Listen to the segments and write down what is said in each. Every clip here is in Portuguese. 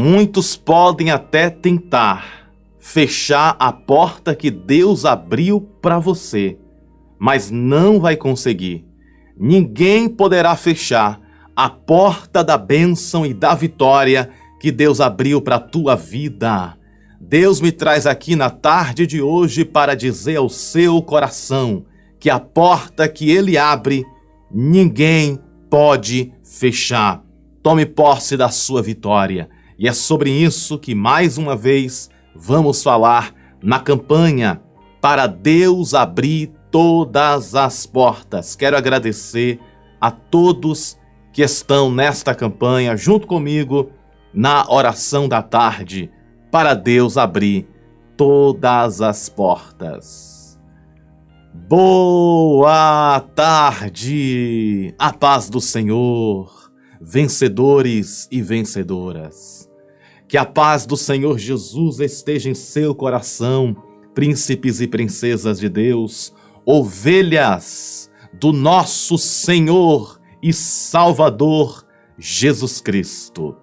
Muitos podem até tentar fechar a porta que Deus abriu para você, mas não vai conseguir. Ninguém poderá fechar a porta da bênção e da vitória que Deus abriu para a tua vida. Deus me traz aqui na tarde de hoje para dizer ao seu coração que a porta que Ele abre, ninguém pode fechar. Tome posse da sua vitória. E é sobre isso que, mais uma vez, vamos falar na campanha para Deus abrir todas as portas. Quero agradecer a todos que estão nesta campanha junto comigo na oração da tarde para Deus abrir todas as portas. Boa tarde! A paz do Senhor, vencedores e vencedoras. Que a paz do Senhor Jesus esteja em seu coração, príncipes e princesas de Deus, ovelhas do nosso Senhor e Salvador Jesus Cristo.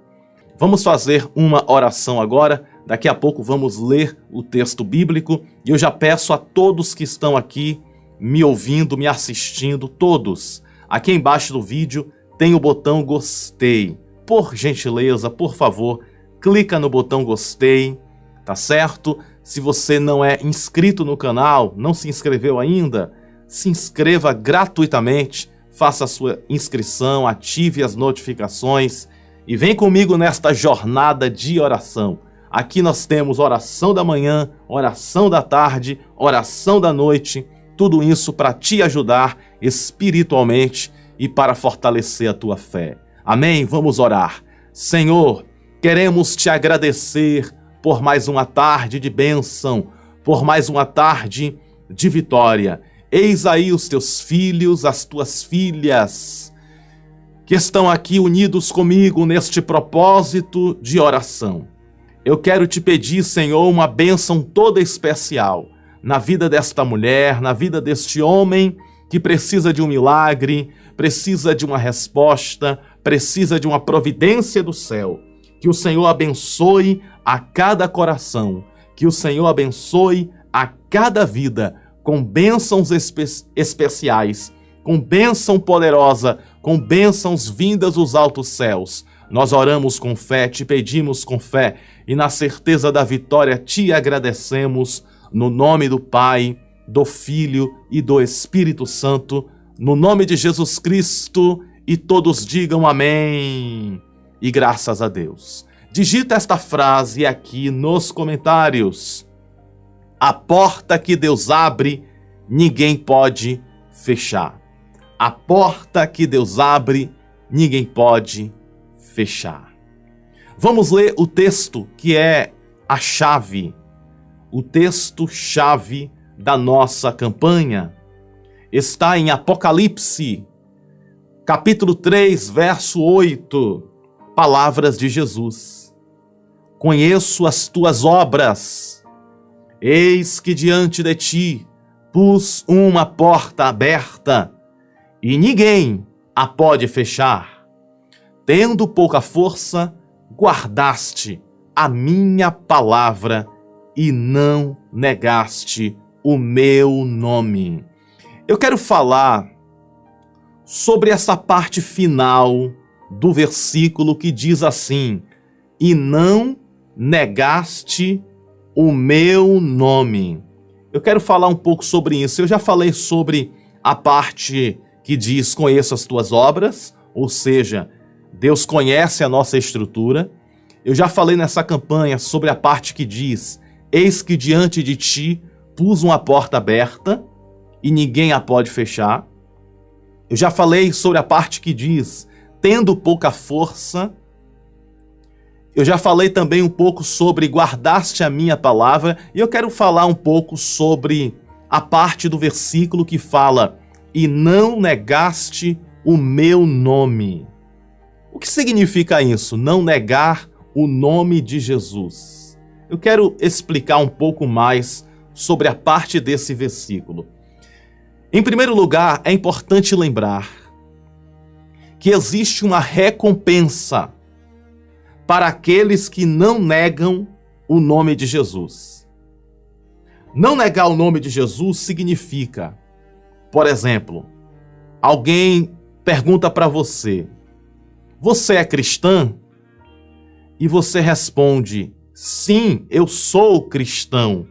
Vamos fazer uma oração agora. Daqui a pouco vamos ler o texto bíblico e eu já peço a todos que estão aqui me ouvindo, me assistindo, todos, aqui embaixo do vídeo tem o botão gostei. Por gentileza, por favor, clica no botão gostei, tá certo? Se você não é inscrito no canal, não se inscreveu ainda, se inscreva gratuitamente, faça a sua inscrição, ative as notificações e vem comigo nesta jornada de oração. Aqui nós temos oração da manhã, oração da tarde, oração da noite, tudo isso para te ajudar espiritualmente e para fortalecer a tua fé. Amém? Vamos orar. Senhor, queremos te agradecer por mais uma tarde de bênção, por mais uma tarde de vitória. Eis aí os teus filhos, as tuas filhas, que estão aqui unidos comigo neste propósito de oração. Eu quero te pedir, Senhor, uma bênção toda especial na vida desta mulher, na vida deste homem que precisa de um milagre, precisa de uma resposta, precisa de uma providência do céu. Que o Senhor abençoe a cada coração, que o Senhor abençoe a cada vida com bênçãos especiais, com bênção poderosa, com bênçãos vindas dos altos céus. Nós oramos com fé, te pedimos com fé e na certeza da vitória te agradecemos no nome do Pai, do Filho e do Espírito Santo, no nome de Jesus Cristo, e todos digam amém. E graças a Deus. Digita esta frase aqui nos comentários. A porta que Deus abre, ninguém pode fechar. A porta que Deus abre, ninguém pode fechar. Vamos ler o texto que é a chave, o texto-chave da nossa campanha. Está em Apocalipse, capítulo 3, verso 8. Palavras de Jesus. Conheço as tuas obras. Eis que diante de ti pus uma porta aberta e ninguém a pode fechar. Tendo pouca força, guardaste a minha palavra e não negaste o meu nome. Eu quero falar sobre essa parte final do versículo que diz assim: e não negaste o meu nome. Eu quero falar um pouco sobre isso. Eu já falei sobre a parte que diz conheço as tuas obras, ou seja, Deus conhece a nossa estrutura. Eu já falei nessa campanha sobre a parte que diz eis que diante de ti pus uma porta aberta e ninguém a pode fechar. Eu já falei sobre a parte que diz tendo pouca força. Eu já falei também um pouco sobre guardaste a minha palavra, e eu quero falar um pouco sobre a parte do versículo que fala e não negaste o meu nome. O que significa isso? Não negar o nome de Jesus. Eu quero explicar um pouco mais sobre a parte desse versículo. Em primeiro lugar, é importante lembrar que existe uma recompensa para aqueles que não negam o nome de Jesus. Não negar o nome de Jesus significa, por exemplo, alguém pergunta para você: você é cristã? E você responde: sim, eu sou cristão.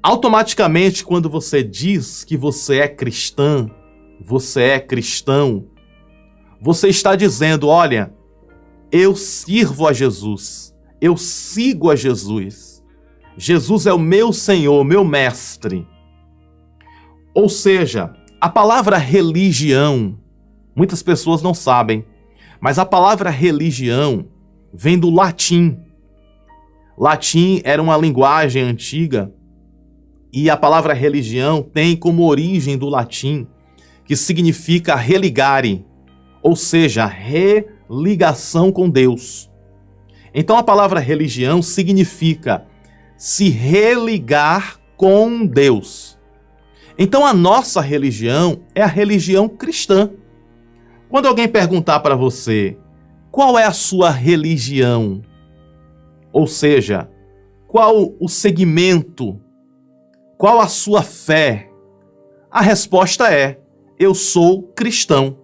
Automaticamente, quando você diz que você é cristã, você é cristão, você está dizendo: olha, eu sirvo a Jesus, eu sigo a Jesus. Jesus é o meu Senhor, meu mestre. Ou seja, a palavra religião, muitas pessoas não sabem, mas a palavra religião vem do latim. Latim era uma linguagem antiga e a palavra religião tem como origem do latim, que significa religare, ou seja, religação com Deus. Então a palavra religião significa se religar com Deus. Então a nossa religião é a religião cristã. Quando alguém perguntar para você: qual é a sua religião? Ou seja, qual o segmento? Qual a sua fé? A resposta é: eu sou cristão.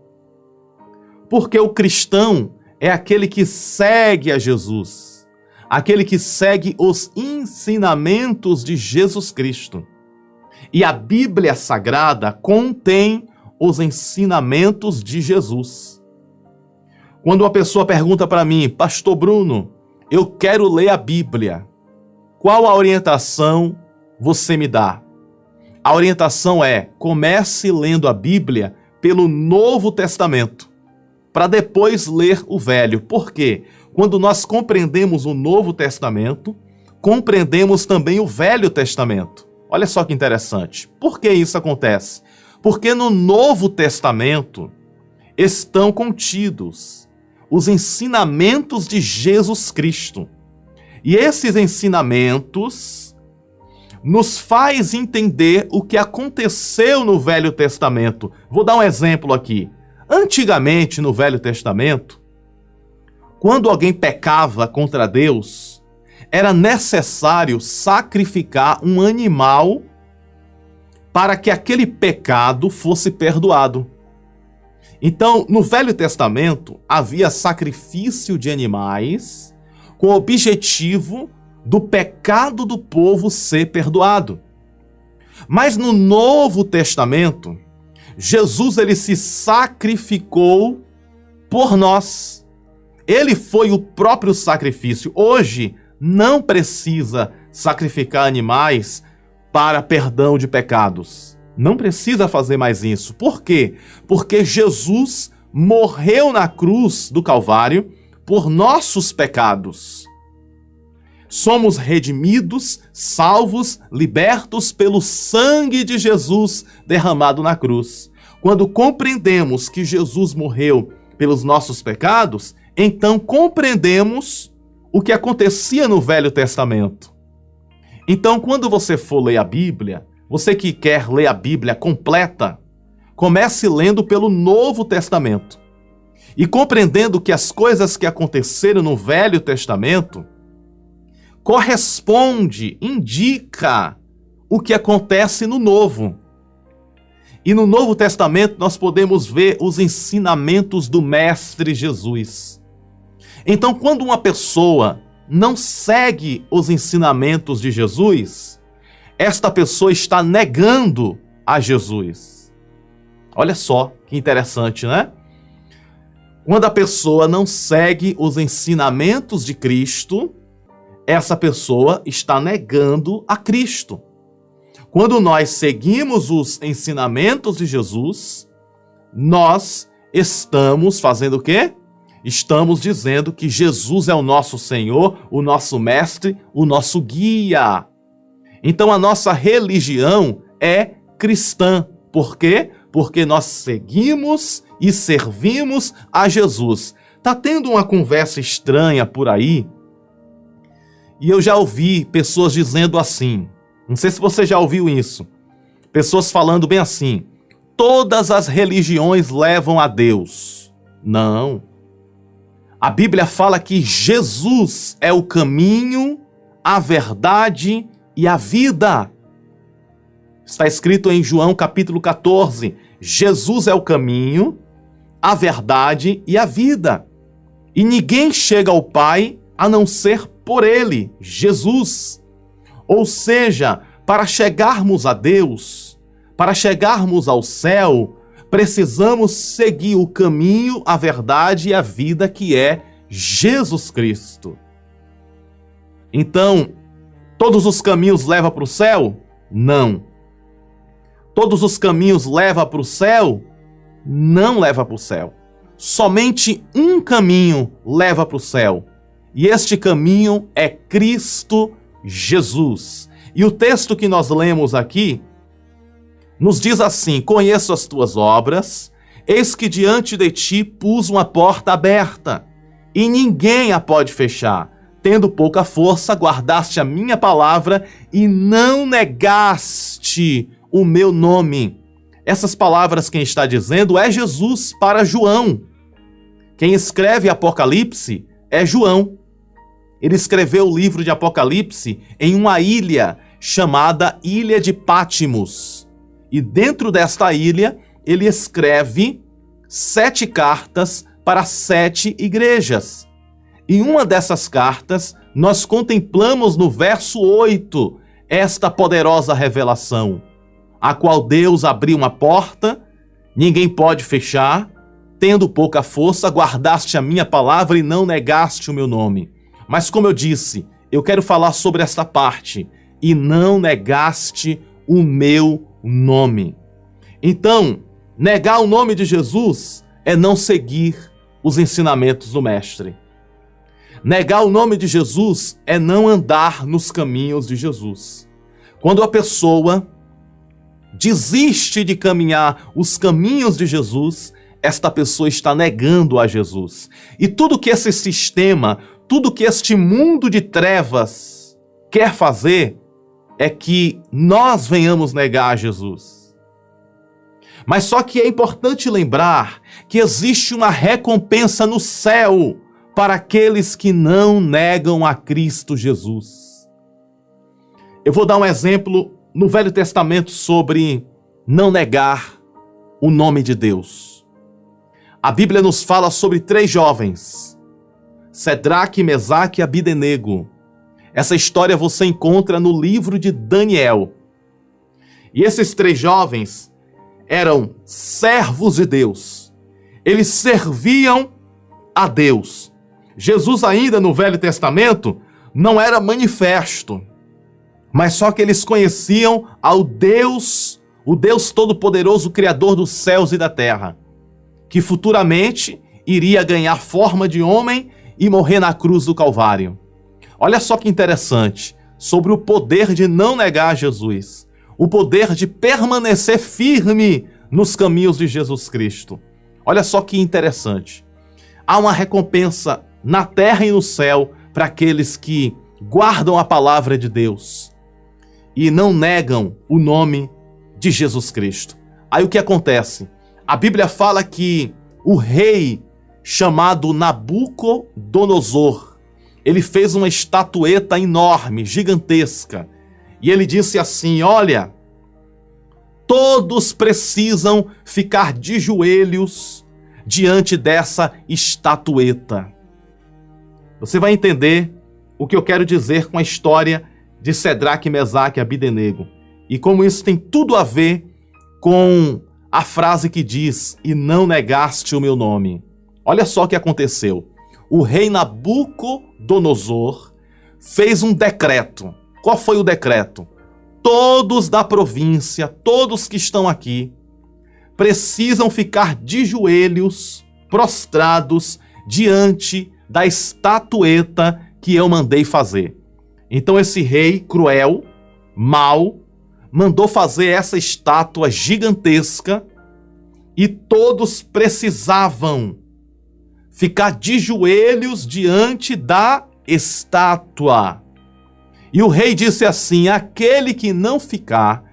Porque o cristão é aquele que segue a Jesus, aquele que segue os ensinamentos de Jesus Cristo. E a Bíblia Sagrada contém os ensinamentos de Jesus. Quando uma pessoa pergunta para mim: Pastor Bruno, eu quero ler a Bíblia, qual a orientação você me dá? A orientação é: comece lendo a Bíblia pelo Novo Testamento, para depois ler o Velho. Por quê? Quando nós compreendemos o Novo Testamento, compreendemos também o Velho Testamento. Olha só que interessante. Por que isso acontece? Porque no Novo Testamento estão contidos os ensinamentos de Jesus Cristo. E esses ensinamentos nos faz entender o que aconteceu no Velho Testamento. Vou dar um exemplo aqui. Antigamente, no Velho Testamento, quando alguém pecava contra Deus, era necessário sacrificar um animal para que aquele pecado fosse perdoado. Então, no Velho Testamento, havia sacrifício de animais com o objetivo do pecado do povo ser perdoado. Mas no Novo Testamento, Jesus ele se sacrificou por nós. Ele foi o próprio sacrifício. Hoje, não precisa sacrificar animais para perdão de pecados. Não precisa fazer mais isso. Por quê? Porque Jesus morreu na cruz do Calvário por nossos pecados. Somos redimidos, salvos, libertos pelo sangue de Jesus derramado na cruz. Quando compreendemos que Jesus morreu pelos nossos pecados, então compreendemos o que acontecia no Velho Testamento. Então, quando você for ler a Bíblia, você que quer ler a Bíblia completa, comece lendo pelo Novo Testamento e compreendendo que as coisas que aconteceram no Velho Testamento corresponde, indica o que acontece no Novo. E no Novo Testamento nós podemos ver os ensinamentos do Mestre Jesus. Então, quando uma pessoa não segue os ensinamentos de Jesus, esta pessoa está negando a Jesus. Olha só que interessante, né? Quando a pessoa não segue os ensinamentos de Cristo, essa pessoa está negando a Cristo. Quando nós seguimos os ensinamentos de Jesus, nós estamos fazendo o quê? Estamos dizendo que Jesus é o nosso Senhor, o nosso Mestre, o nosso guia. Então a nossa religião é cristã. Por quê? Porque nós seguimos e servimos a Jesus. Tá tendo uma conversa estranha por aí, e eu já ouvi pessoas dizendo assim, não sei se você já ouviu isso, pessoas falando bem assim: todas as religiões levam a Deus. Não. A Bíblia fala que Jesus é o caminho, a verdade e a vida. Está escrito em João capítulo 14, Jesus é o caminho, a verdade e a vida. E ninguém chega ao Pai a não ser por Ele, Jesus. Ou seja, para chegarmos a Deus, para chegarmos ao céu, precisamos seguir o caminho, a verdade e a vida que é Jesus Cristo. Então, todos os caminhos levam para o céu? Não. Todos os caminhos levam para o céu? Não leva para o céu. Somente um caminho leva para o céu. E este caminho é Cristo Jesus. E o texto que nós lemos aqui nos diz assim: conheço as tuas obras, eis que diante de ti pus uma porta aberta, e ninguém a pode fechar. Tendo pouca força, guardaste a minha palavra e não negaste o meu nome. Essas palavras quem está dizendo é Jesus para João. Quem escreve Apocalipse é João. Ele escreveu o livro de Apocalipse em uma ilha chamada Ilha de Patmos. E dentro desta ilha, ele escreve 7 cartas para 7 igrejas. Em uma dessas cartas, nós contemplamos no verso 8 esta poderosa revelação, a qual Deus abriu uma porta, ninguém pode fechar, tendo pouca força, guardaste a minha palavra e não negaste o meu nome. Mas como eu disse, eu quero falar sobre esta parte, e não negaste o meu nome. Então, negar o nome de Jesus é não seguir os ensinamentos do Mestre. Negar o nome de Jesus é não andar nos caminhos de Jesus. Quando a pessoa desiste de caminhar os caminhos de Jesus, esta pessoa está negando a Jesus. E tudo que esse sistema, tudo que este mundo de trevas quer fazer é que nós venhamos negar a Jesus. Mas só que é importante lembrar que existe uma recompensa no céu para aqueles que não negam a Cristo Jesus. Eu vou dar um exemplo no Velho Testamento sobre não negar o nome de Deus. A Bíblia nos fala sobre 3 jovens, Sedraque, Mesaque e Abdenego. Essa história você encontra no livro de Daniel. E esses 3 jovens eram servos de Deus. Eles serviam a Deus. Jesus ainda no Velho Testamento não era manifesto, mas só que eles conheciam ao Deus, o Deus Todo-Poderoso, Criador dos céus e da terra, que futuramente iria ganhar forma de homem e morrer na cruz do Calvário. Olha só que interessante, sobre o poder de não negar Jesus, o poder de permanecer firme nos caminhos de Jesus Cristo. Olha só que interessante. Há uma recompensa na terra e no céu para aqueles que guardam a palavra de Deus e não negam o nome de Jesus Cristo. Aí o que acontece? A Bíblia fala que o rei chamado Nabucodonosor, ele fez uma estatueta enorme, gigantesca, e ele disse assim: olha, todos precisam ficar de joelhos diante dessa estatueta. Você vai entender o que eu quero dizer com a história de Sedraque, Mesaque e Abdenego. E como isso tem tudo a ver com a frase que diz: e não negaste o meu nome. Olha só o que aconteceu. O rei Nabucodonosor fez um decreto. Qual foi o decreto? Todos da província, todos que estão aqui, precisam ficar de joelhos, prostrados, diante da estatueta que eu mandei fazer. Então esse rei cruel, mau, mandou fazer essa estátua gigantesca e todos precisavam ficar de joelhos diante da estátua. E o rei disse assim: aquele que não ficar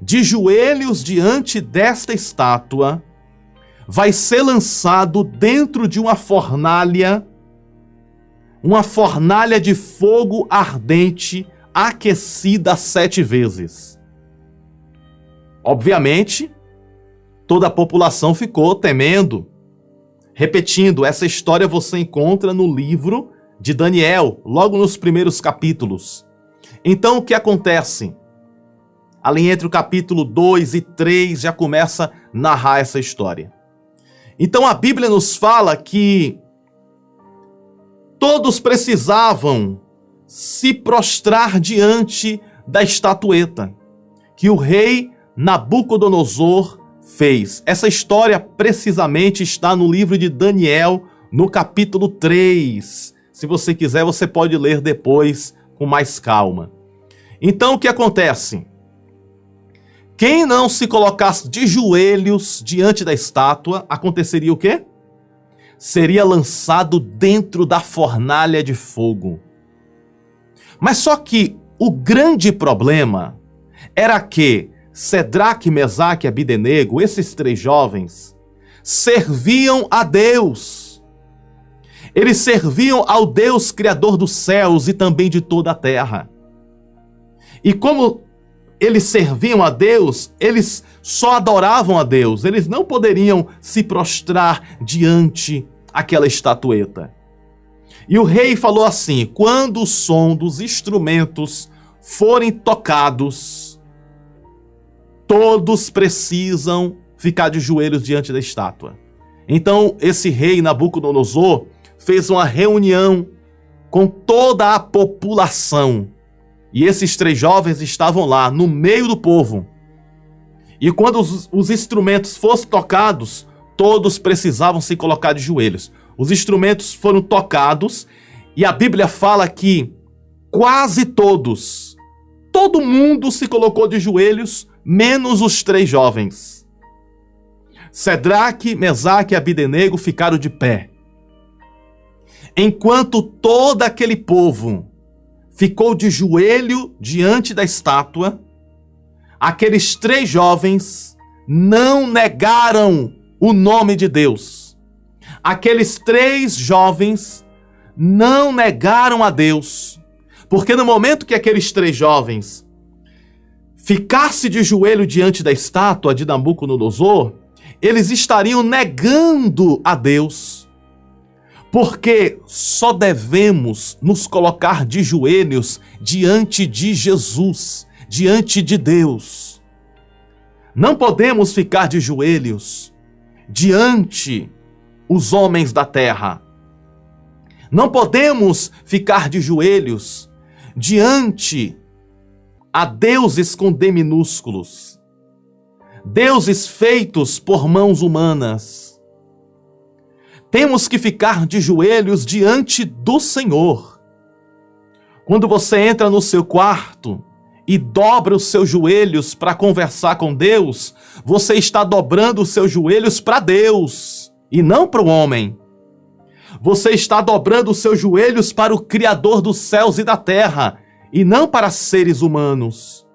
de joelhos diante desta estátua vai ser lançado dentro de uma fornalha uma fornalha de fogo ardente aquecida 7 vezes. Obviamente, toda a população ficou temendo. Repetindo, essa história você encontra no livro de Daniel, logo nos primeiros capítulos. Então, o que acontece? Ali entre o capítulo 2 e 3 já começa a narrar essa história. Então, a Bíblia nos fala que todos precisavam se prostrar diante da estatueta que o rei Nabucodonosor fez. Essa história precisamente está no livro de Daniel, no capítulo 3. Se você quiser, você pode ler depois com mais calma. Então, o que acontece? Quem não se colocasse de joelhos diante da estátua, aconteceria o quê? Seria lançado dentro da fornalha de fogo. Mas só que o grande problema era que Sedraque, Mesaque e Abdenego, esses 3 jovens, serviam a Deus. Eles serviam ao Deus Criador dos céus e também de toda a terra. E como eles serviam a Deus, eles só adoravam a Deus. Eles não poderiam se prostrar diante aquela estatueta. E o rei falou assim: quando o som dos instrumentos forem tocados, todos precisam ficar de joelhos diante da estátua. Então, esse rei Nabucodonosor fez uma reunião com toda a população. E esses 3 jovens estavam lá, no meio do povo. E quando os instrumentos fossem tocados, todos precisavam se colocar de joelhos. Os instrumentos foram tocados e a Bíblia fala que quase todos, todo mundo se colocou de joelhos, menos os 3 jovens. Sedraque, Mesaque e Abdenego ficaram de pé. Enquanto todo aquele povo ficou de joelho diante da estátua, aqueles 3 jovens não negaram o nome de Deus. Aqueles 3 jovens não negaram a Deus, porque no momento que aqueles 3 jovens ficassem de joelho diante da estátua de Nabucodonosor, eles estariam negando a Deus. Porque só devemos nos colocar de joelhos diante de Jesus, diante de Deus. Não podemos ficar de joelhos diante os homens da terra. Não podemos ficar de joelhos diante a deuses com D minúsculos, deuses feitos por mãos humanas. Temos que ficar de joelhos diante do Senhor. Quando você entra no seu quarto e dobra os seus joelhos para conversar com Deus, você está dobrando os seus joelhos para Deus e não para o homem. Você está dobrando os seus joelhos para o Criador dos céus e da terra e não para seres humanos.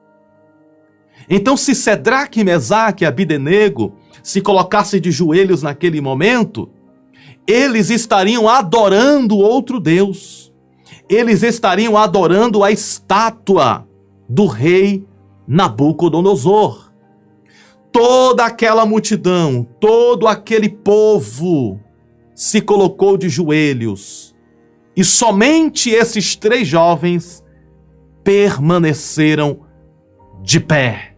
Então, se Sedraque, Mesaque e Abdenego se colocassem de joelhos naquele momento, eles estariam adorando outro Deus. Eles estariam adorando a estátua do rei Nabucodonosor. Toda aquela multidão, todo aquele povo se colocou de joelhos. E somente esses 3 jovens permaneceram de pé.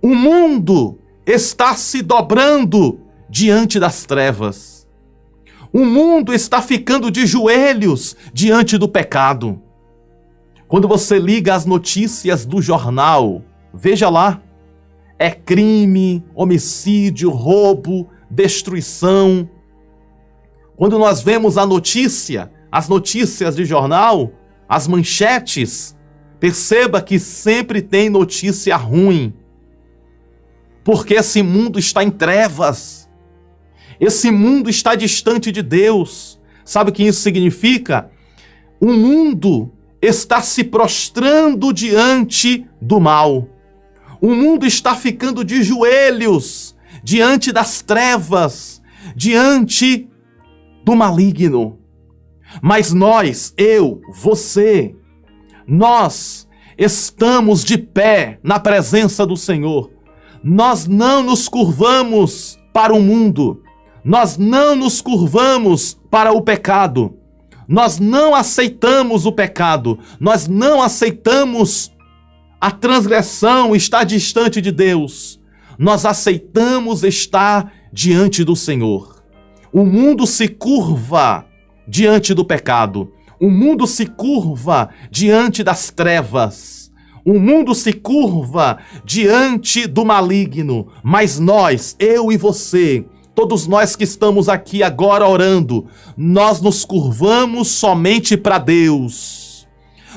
O mundo está se dobrando diante das trevas. O mundo está ficando de joelhos diante do pecado. Quando você liga as notícias do jornal, veja lá, é crime, homicídio, roubo, destruição. Quando nós vemos a notícia, as notícias de jornal, as manchetes, perceba que sempre tem notícia ruim. Porque esse mundo está em trevas. Esse mundo está distante de Deus. Sabe o que isso significa? O mundo está se prostrando diante do mal. O mundo está ficando de joelhos diante das trevas, diante do maligno. Mas nós, eu, você, nós estamos de pé na presença do Senhor. Nós não nos curvamos para o mundo. Nós não nos curvamos para o pecado. Nós não aceitamos o pecado. Nós não aceitamos a transgressão, estar distante de Deus. Nós aceitamos estar diante do Senhor. O mundo se curva diante do pecado. O mundo se curva diante das trevas. O mundo se curva diante do maligno. Mas nós, eu e você, todos nós que estamos aqui agora orando, nós nos curvamos somente para Deus.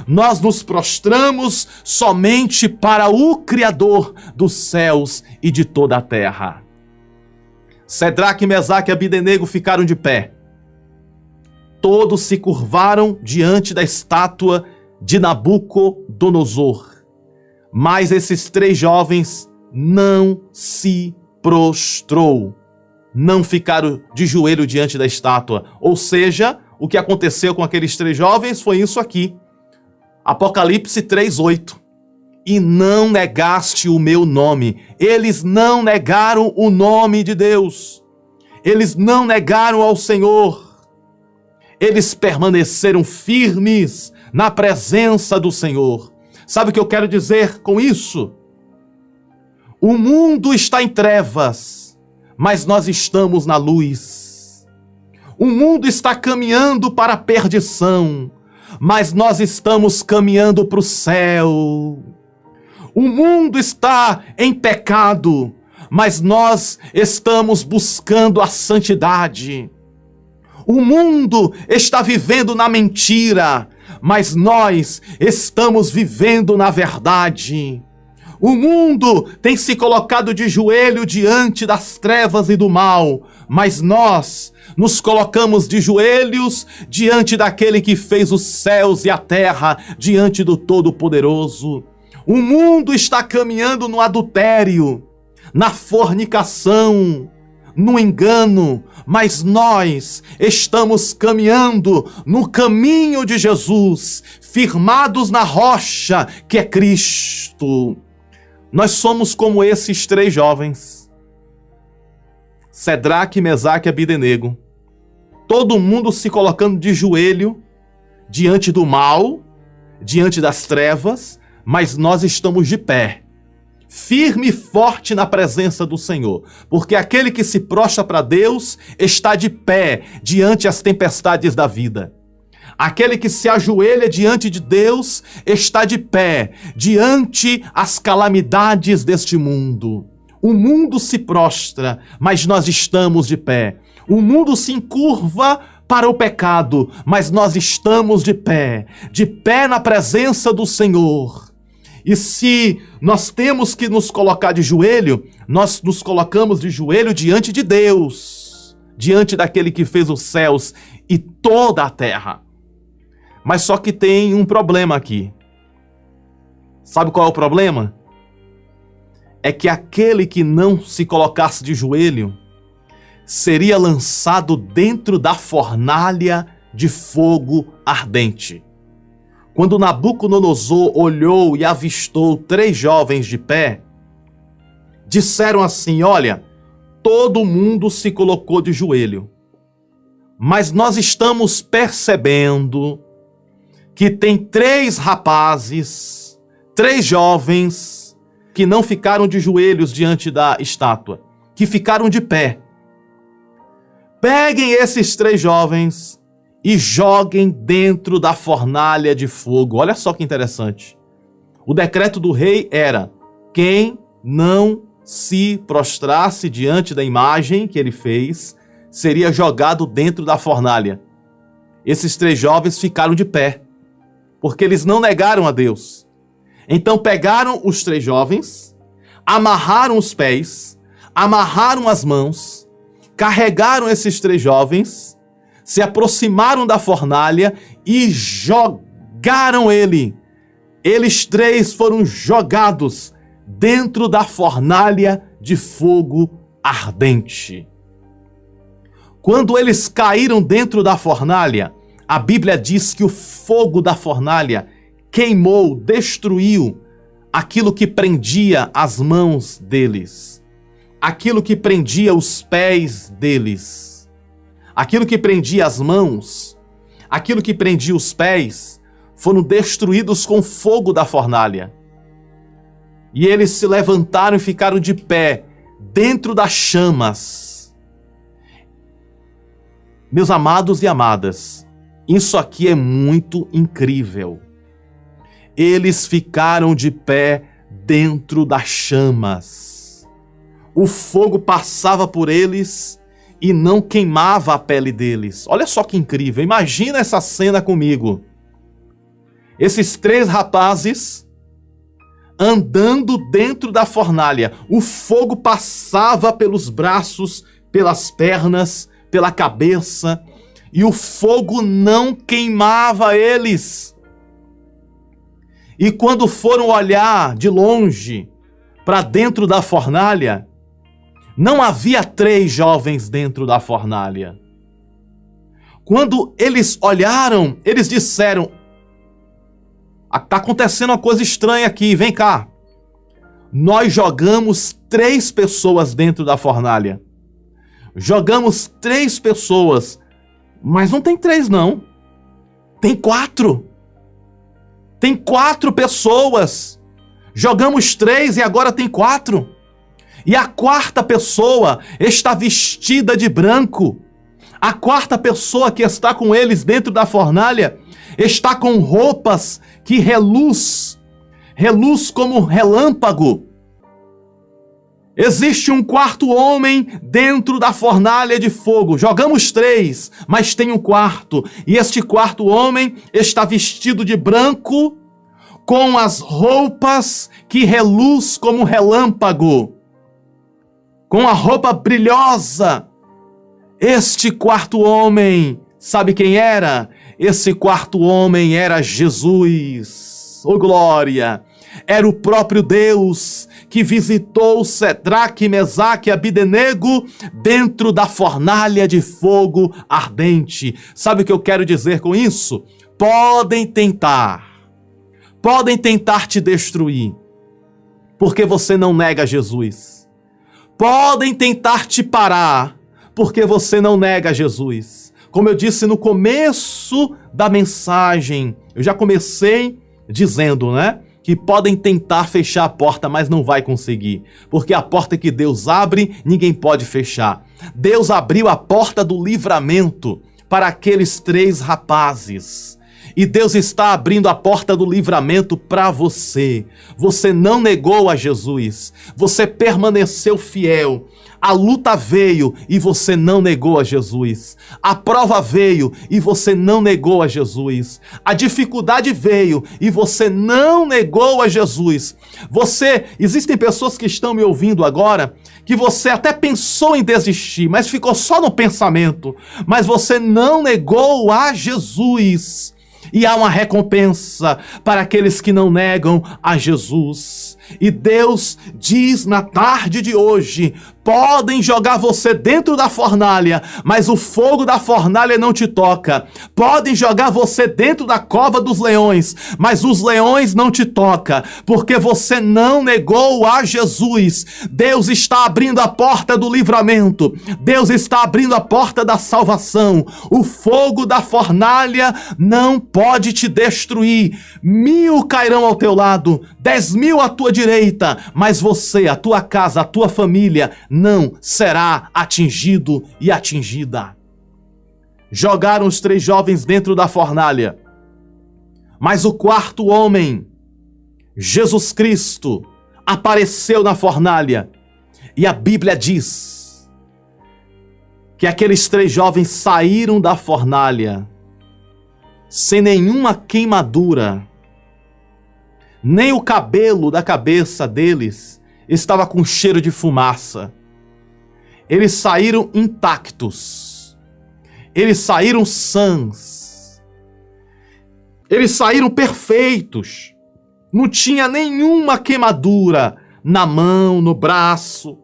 Nós nos prostramos somente para o Criador dos céus e de toda a terra. Cedraque, Mesaque e Abdenego ficaram de pé. Todos se curvaram diante da estátua de Nabucodonosor. Mas esses 3 jovens não se prostrou. Não ficaram de joelho diante da estátua. Ou seja, o que aconteceu com aqueles 3 jovens foi isso aqui. Apocalipse 3:8. E não negaste o meu nome. Eles não negaram o nome de Deus. Eles não negaram ao Senhor. Eles permaneceram firmes na presença do Senhor. Sabe o que eu quero dizer com isso? O mundo está em trevas, mas nós estamos na luz. O mundo está caminhando para a perdição, mas nós estamos caminhando para o céu. O mundo está em pecado, mas nós estamos buscando a santidade. O mundo está vivendo na mentira, mas nós estamos vivendo na verdade. O mundo tem se colocado de joelho diante das trevas e do mal, mas nós nos colocamos de joelhos diante daquele que fez os céus e a terra, diante do Todo-Poderoso. O mundo está caminhando no adultério, na fornicação, no engano, mas nós estamos caminhando no caminho de Jesus, firmados na rocha que é Cristo. Nós somos como esses 3 jovens, Cedraque, Mesaque e Abdenego, todo mundo se colocando de joelho diante do mal, diante das trevas, mas nós estamos de pé, firme e forte na presença do Senhor, porque aquele que se prostra para Deus está de pé diante as tempestades da vida. Aquele que se ajoelha diante de Deus está de pé diante as calamidades deste mundo. O mundo se prostra, mas nós estamos de pé. O mundo se encurva para o pecado, mas nós estamos de pé na presença do Senhor. E se nós temos que nos colocar de joelho, nós nos colocamos de joelho diante de Deus, diante daquele que fez os céus e toda a terra. Mas só que tem um problema aqui. Sabe qual é o problema? É que aquele que não se colocasse de joelho seria lançado dentro da fornalha de fogo ardente. Quando Nabucodonosor olhou e avistou 3 jovens de pé, disseram assim: olha, todo mundo se colocou de joelho, mas nós estamos percebendo que tem 3 rapazes, 3 jovens, que não ficaram de joelhos diante da estátua, que ficaram de pé. Peguem esses 3 jovens e joguem dentro da fornalha de fogo. Olha só que interessante. O decreto do rei era: quem não se prostrasse diante da imagem que ele fez, seria jogado dentro da fornalha. Esses 3 jovens ficaram de pé, porque eles não negaram a Deus. Então pegaram os 3 jovens, amarraram os pés, amarraram as mãos, carregaram esses 3 jovens, se aproximaram da fornalha e jogaram ele. Eles 3 foram jogados dentro da fornalha de fogo ardente. Quando eles caíram dentro da fornalha, A Bíblia diz que o fogo da fornalha queimou, destruiu aquilo que prendia as mãos deles, aquilo que prendia os pés deles, aquilo que prendia as mãos, aquilo que prendia os pés, foram destruídos com o fogo da fornalha. E eles se levantaram e ficaram de pé dentro das chamas. Meus amados e amadas, isso aqui é muito incrível. Eles ficaram de pé dentro das chamas. O fogo passava por eles e não queimava a pele deles. Olha só que incrível, imagina essa cena comigo. Esses 3 rapazes andando dentro da fornalha. O fogo passava pelos braços, pelas pernas, pela cabeça, e o fogo não queimava eles. E quando foram olhar de longe para dentro da fornalha, não havia 3 jovens dentro da fornalha. Quando eles olharam, eles disseram: está acontecendo uma coisa estranha aqui, vem cá. Nós jogamos 3 pessoas dentro da fornalha. Jogamos 3 pessoas, mas não tem 3 não. Tem 4. Tem 4 pessoas. Jogamos 3 e agora tem 4. E a 4ª pessoa está vestida de branco. A 4ª pessoa que está com eles dentro da fornalha está com roupas que reluz como relâmpago. Existe um 4º homem dentro da fornalha de fogo. Jogamos 3, mas tem um 4º. E este 4º homem está vestido de branco, com as roupas que reluz como relâmpago, com a roupa brilhosa. Este 4º homem, sabe quem era? Esse 4º homem era Jesus. Oh, glória! Era o próprio Deus que visitou Sadraque, Mesaque e Abdenego dentro da fornalha de fogo ardente. Sabe o que eu quero dizer com isso? Podem tentar te destruir, porque você não nega Jesus. Podem tentar te parar, porque você não nega Jesus. Como eu disse no começo da mensagem, eu já comecei dizendo, né? Que podem tentar fechar a porta, mas não vai conseguir. Porque a porta que Deus abre, ninguém pode fechar. Deus abriu a porta do livramento para aqueles 3 rapazes. E Deus está abrindo a porta do livramento para você. Você não negou a Jesus. Você permaneceu fiel. A luta veio e você não negou a Jesus. A prova veio e você não negou a Jesus. A dificuldade veio e você não negou a Jesus. Existem pessoas que estão me ouvindo agora que você até pensou em desistir, mas ficou só no pensamento. Mas você não negou a Jesus. E há uma recompensa para aqueles que não negam a Jesus. E Deus diz na tarde de hoje: podem jogar você dentro da fornalha, mas o fogo da fornalha não te toca. Podem jogar você dentro da cova dos leões, mas os leões não te tocam, porque você não negou a Jesus. Deus está abrindo a porta do livramento. Deus está abrindo a porta da salvação. O fogo da fornalha não pode te destruir. 1000 cairão ao teu lado, 10.000 à tua direita, mas você, a tua casa, a tua família não será atingido e atingida. Jogaram os 3 jovens dentro da fornalha, mas o 4º homem, Jesus Cristo, apareceu na fornalha, e a Bíblia diz que aqueles 3 jovens saíram da fornalha sem nenhuma queimadura, nem o cabelo da cabeça deles estava com cheiro de fumaça. Eles saíram intactos. Eles saíram sãs. Eles saíram perfeitos. Não tinha nenhuma queimadura na mão, no braço.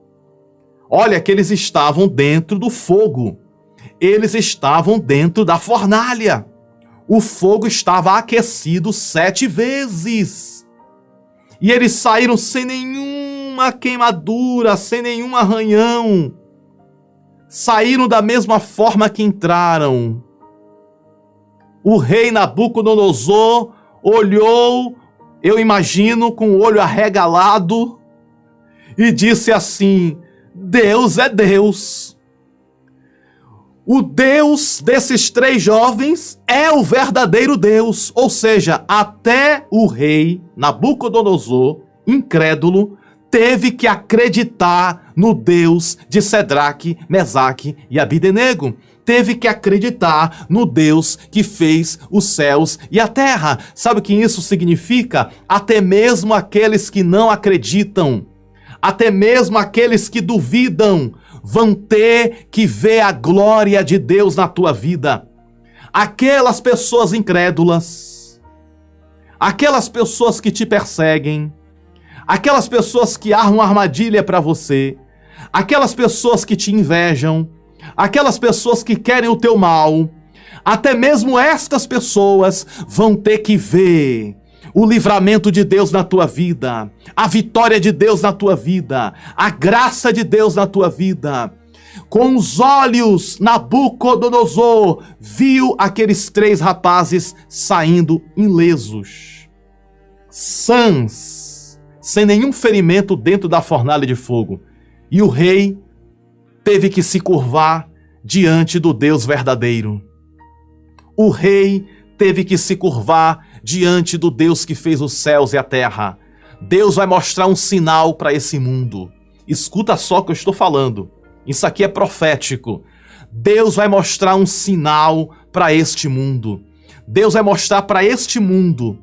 Olha que eles estavam dentro do fogo. Eles estavam dentro da fornalha. o fogo estava aquecido 7 vezes. E eles saíram sem nenhuma queimadura, sem nenhum arranhão. Saíram da mesma forma que entraram. O rei Nabucodonosor olhou, eu imagino, com o olho arregalado, e disse assim: Deus é Deus. O Deus desses 3 jovens é o verdadeiro Deus. Ou seja, até o rei Nabucodonosor, incrédulo, teve que acreditar no Deus de Sedraque, Mesaque e Abdenego. Teve que acreditar no Deus que fez os céus e a terra. Sabe o que isso significa? Até mesmo aqueles que não acreditam, até mesmo aqueles que duvidam, vão ter que ver a glória de Deus na tua vida. Aquelas pessoas incrédulas, aquelas pessoas que te perseguem, aquelas pessoas que armam armadilha para você, aquelas pessoas que te invejam, aquelas pessoas que querem o teu mal, até mesmo estas pessoas vão ter que ver o livramento de Deus na tua vida, a vitória de Deus na tua vida, a graça de Deus na tua vida. Com os olhos, Nabucodonosor viu aqueles 3 rapazes saindo ilesos, sãs, sem nenhum ferimento dentro da fornalha de fogo. E o rei teve que se curvar diante do Deus verdadeiro. O rei teve que se curvar diante do Deus que fez os céus e a terra. Deus vai mostrar um sinal para esse mundo. Escuta só o que eu estou falando. Isso aqui é profético. Deus vai mostrar um sinal para este mundo. Deus vai mostrar para este mundo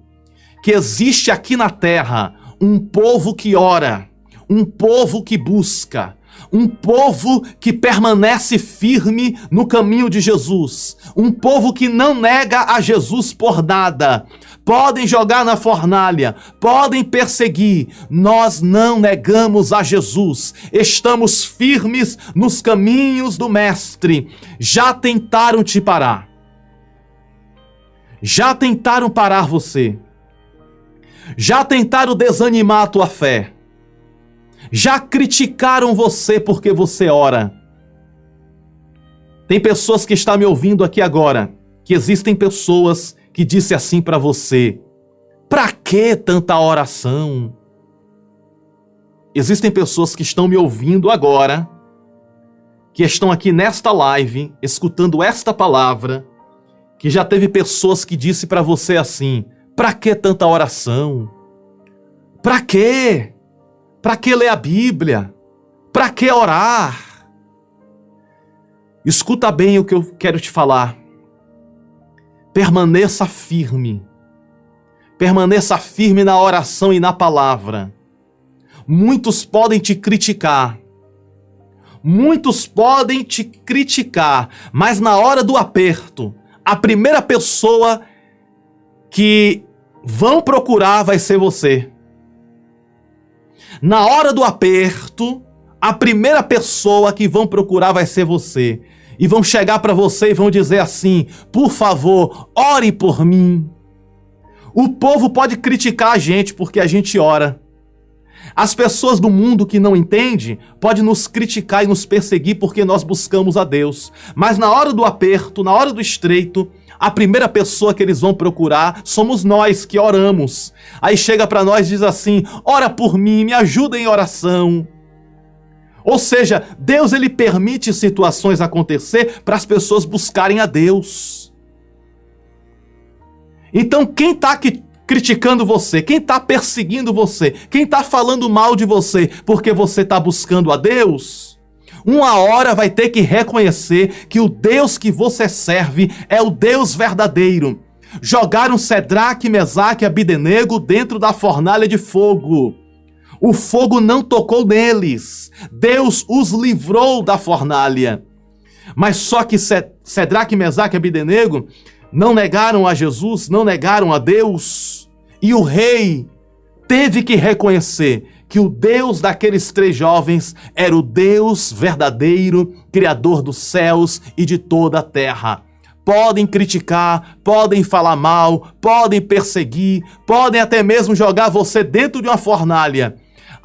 que existe aqui na terra um povo que ora, um povo que busca, um povo que permanece firme no caminho de Jesus, um povo que não nega a Jesus por nada. Podem jogar na fornalha, podem perseguir, nós não negamos a Jesus, estamos firmes nos caminhos do Mestre. Já tentaram te parar, já tentaram parar você, já tentaram desanimar a tua fé, já criticaram você porque você ora. Tem pessoas que estão me ouvindo aqui agora, que existem pessoas que disse assim para você: pra que tanta oração? Existem pessoas que estão me ouvindo agora, que estão aqui nesta live, escutando esta palavra, que já teve pessoas que disse para você assim: pra que tanta oração? Pra quê? Pra que ler a Bíblia? Pra que orar? Escuta bem o que eu quero te falar. Permaneça firme. Permaneça firme na oração e na palavra. Muitos podem te criticar. Muitos podem te criticar, mas na hora do aperto, a primeira pessoa que vão procurar vai ser você. Na hora do aperto, a primeira pessoa que vão procurar vai ser você. E vão chegar para você e vão dizer assim: por favor, ore por mim. O povo pode criticar a gente porque a gente ora. As pessoas do mundo que não entendem podem nos criticar e nos perseguir porque nós buscamos a Deus. Mas na hora do aperto, na hora do estreito, a primeira pessoa que eles vão procurar somos nós que oramos. Aí chega para nós e diz assim: ora por mim, me ajuda em oração. Ou seja, Deus ele permite situações acontecer para as pessoas buscarem a Deus. Então quem está criticando você, quem está perseguindo você, quem está falando mal de você porque você está buscando a Deus, uma hora vai ter que reconhecer que o Deus que você serve é o Deus verdadeiro. Jogaram Sedraque, Mesaque e Abdenego dentro da fornalha de fogo. O fogo não tocou neles. Deus os livrou da fornalha. Mas só que Sedraque, Mesaque e Abdenego não negaram a Jesus, não negaram a Deus. E o rei teve que reconhecer que o Deus daqueles 3 jovens era o Deus verdadeiro, criador dos céus e de toda a terra. podem criticar, podem falar mal, podem perseguir, podem até mesmo jogar você dentro de uma fornalha.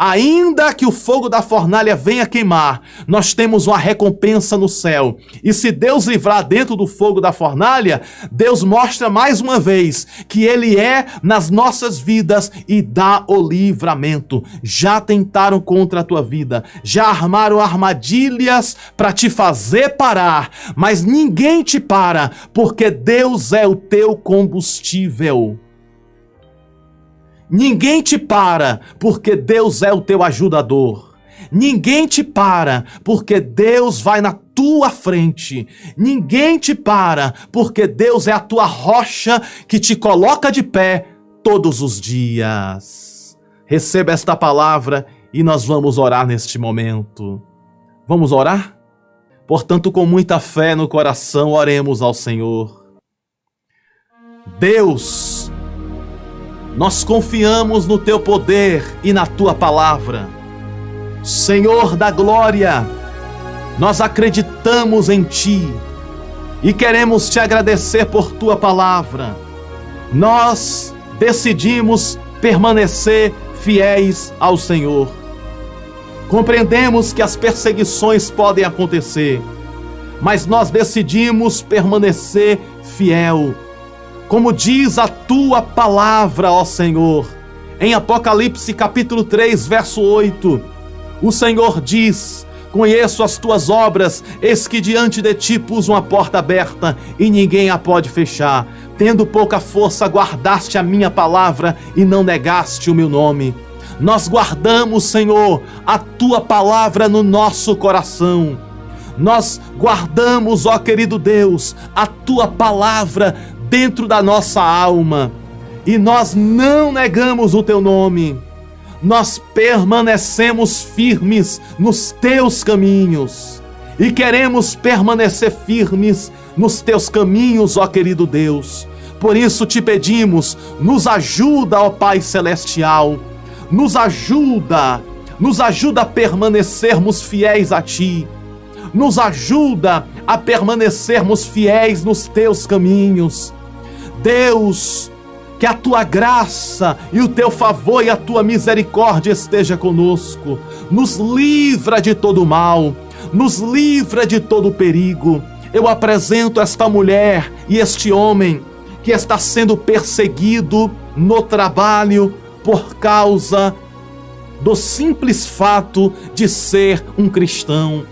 Ainda que o fogo da fornalha venha queimar, nós temos uma recompensa no céu. E se Deus livrar dentro do fogo da fornalha, Deus mostra mais uma vez que Ele é nas nossas vidas e dá o livramento. Já tentaram contra a tua vida, já armaram armadilhas para te fazer parar, mas ninguém te para, porque Deus é o teu combustível. Ninguém te para, porque Deus é o teu ajudador. Ninguém te para, porque Deus vai na tua frente. Ninguém te para, porque Deus é a tua rocha que te coloca de pé todos os dias. Receba esta palavra e nós vamos orar neste momento. Vamos orar? Portanto, com muita fé no coração, oremos ao Senhor. Deus, nós confiamos no Teu poder e na Tua palavra. Senhor da glória, nós acreditamos em Ti e queremos Te agradecer por Tua palavra. Nós decidimos permanecer fiéis ao Senhor. Compreendemos que as perseguições podem acontecer, mas nós decidimos permanecer fiel. Como diz a Tua palavra, ó Senhor, em Apocalipse capítulo 3, verso 8, o Senhor diz: conheço as Tuas obras, eis que diante de Ti pus uma porta aberta e ninguém a pode fechar. Tendo pouca força, guardaste a minha palavra e não negaste o meu nome. Nós guardamos, Senhor, a Tua palavra no nosso coração. Nós guardamos, ó querido Deus, a Tua palavra dentro da nossa alma, e nós não negamos o Teu nome. Nós permanecemos firmes nos Teus caminhos e queremos permanecer firmes nos Teus caminhos, ó querido Deus. Por isso te pedimos, nos ajuda, ó Pai Celestial, nos ajuda a permanecermos fiéis a Ti. Nos ajuda a permanecermos fiéis nos Teus caminhos. Deus, que a Tua graça e o Teu favor e a Tua misericórdia esteja conosco. Nos livra de todo mal, nos livra de todo perigo. Eu apresento esta mulher e este homem que está sendo perseguido no trabalho por causa do simples fato de ser um cristão.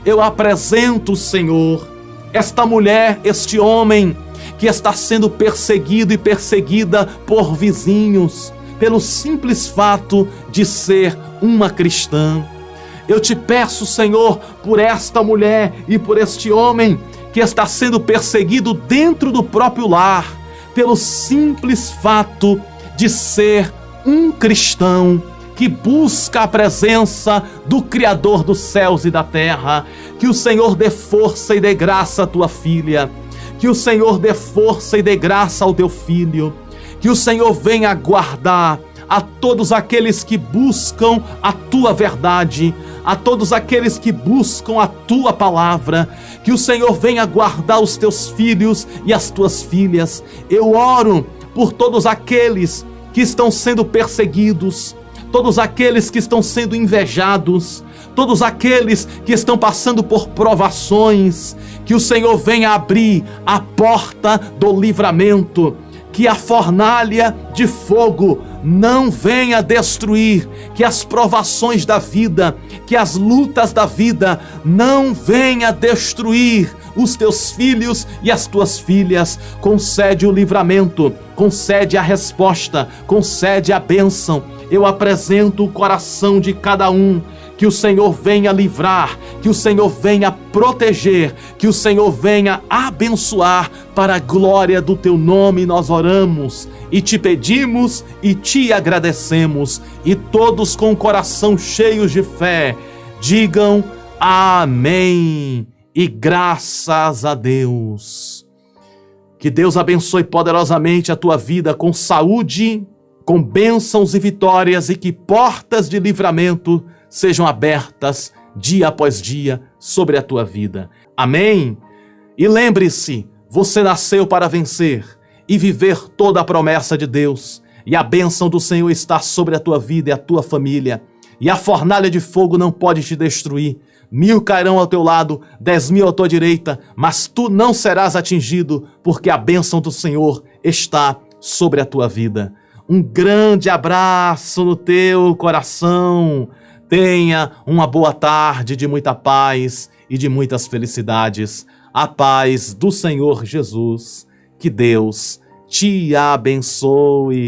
Eu apresento, Senhor, esta mulher, este homem que está sendo perseguido e perseguida por vizinhos, pelo simples fato de ser uma cristã. Eu te peço, Senhor, por esta mulher e por este homem que está sendo perseguido dentro do próprio lar, pelo simples fato de ser um cristão que busca a presença do Criador dos céus e da terra. Que o Senhor dê força e dê graça à tua filha. Que o Senhor dê força e dê graça ao teu filho. Que o Senhor venha guardar a todos aqueles que buscam a tua verdade, a todos aqueles que buscam a tua palavra. Que o Senhor venha guardar os teus filhos e as tuas filhas. Eu oro por todos aqueles que estão sendo perseguidos, todos aqueles que estão sendo invejados, todos aqueles que estão passando por provações. Que o Senhor venha abrir a porta do livramento, que a fornalha de fogo não venha destruir, que as provações da vida, que as lutas da vida não venha destruir os teus filhos e as tuas filhas. Concede o livramento, concede a resposta, concede a bênção. Eu apresento o coração de cada um. Que o Senhor venha livrar, que o Senhor venha proteger, que o Senhor venha abençoar. Para a glória do teu nome nós oramos e te pedimos e te agradecemos. E todos com o coração cheios de fé digam amém e graças a Deus. Que Deus abençoe poderosamente a tua vida com saúde, com bênçãos e vitórias, e que portas de livramento sejam abertas dia após dia sobre a tua vida. Amém? E lembre-se, Você nasceu para vencer e viver toda a promessa de Deus. E a bênção do Senhor está sobre a tua vida e a tua família. E a fornalha de fogo não pode te destruir. 1000 cairão ao teu lado, 10.000 à tua direita, mas tu não serás atingido, porque a bênção do Senhor está sobre a tua vida. Um grande abraço no teu coração. Tenha uma boa tarde de muita paz e de muitas felicidades. A paz do Senhor Jesus. Que Deus te abençoe.